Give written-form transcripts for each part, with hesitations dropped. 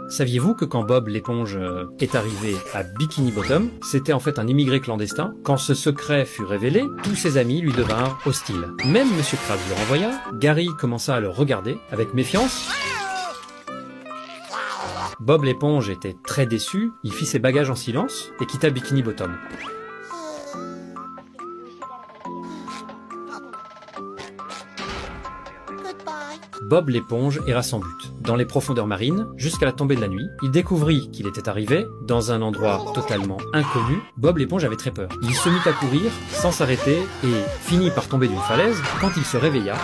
Saviez-vous que quand Bob l'éponge est arrivé à Bikini Bottom, c'était en fait un immigré clandestin? Quand ce secret fut révélé, tous ses amis lui devinrent hostiles. Même Monsieur Krabs le renvoya, Gary commença à le regarder avec méfiance. Bob l'éponge était très déçu, il fit ses bagages en silence et quitta Bikini Bottom. Bob l'éponge erra sans but, dans les profondeurs marines, jusqu'à la tombée de la nuit. Il découvrit qu'il était arrivé dans un endroit totalement inconnu. Bob l'éponge avait très peur. Il se mit à courir, sans s'arrêter, et finit par tomber d'une falaise. Quand il se réveilla,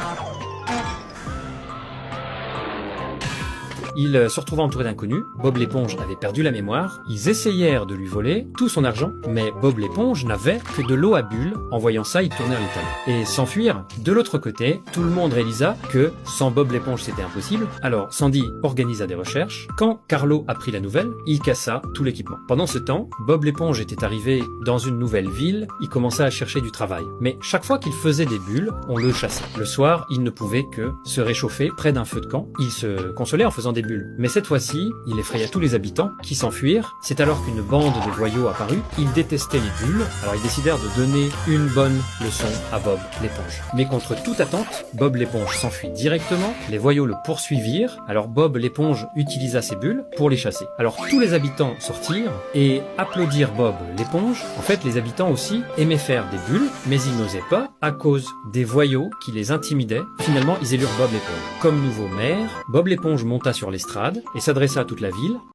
il se retrouva entouré d'inconnus. Bob l'éponge avait perdu la mémoire. Ils essayèrent de lui voler tout son argent, mais Bob l'éponge n'avait que de l'eau à bulles. En voyant ça, ils tournèrent les talons et s'enfuirent. De l'autre côté, tout le monde réalisa que sans Bob l'éponge, c'était impossible. Alors Sandy organisa des recherches. Quand Carlo apprit la nouvelle, il cassa tout l'équipement. Pendant ce temps, Bob l'éponge était arrivé dans une nouvelle ville. Il commença à chercher du travail. Mais chaque fois qu'il faisait des bulles, on le chassait. Le soir, il ne pouvait que se réchauffer près d'un feu de camp. Il se consolait en faisant des bulles. Mais cette fois-ci, il effraya tous les habitants qui s'enfuirent. C'est alors qu'une bande de voyous apparut. Ils détestaient les bulles, alors ils décidèrent de donner une bonne leçon à Bob l'éponge. Mais contre toute attente, Bob l'éponge s'enfuit directement. Les voyous le poursuivirent. Alors Bob l'éponge utilisa ses bulles pour les chasser. Alors tous les habitants sortirent et applaudirent Bob l'éponge. En fait, les habitants aussi aimaient faire des bulles, mais ils n'osaient pas à cause des voyous qui les intimidaient. Finalement, ils élurent Bob l'éponge comme nouveau maire. Bob l'éponge monta sur l'estrade et s'adressa à toute la ville.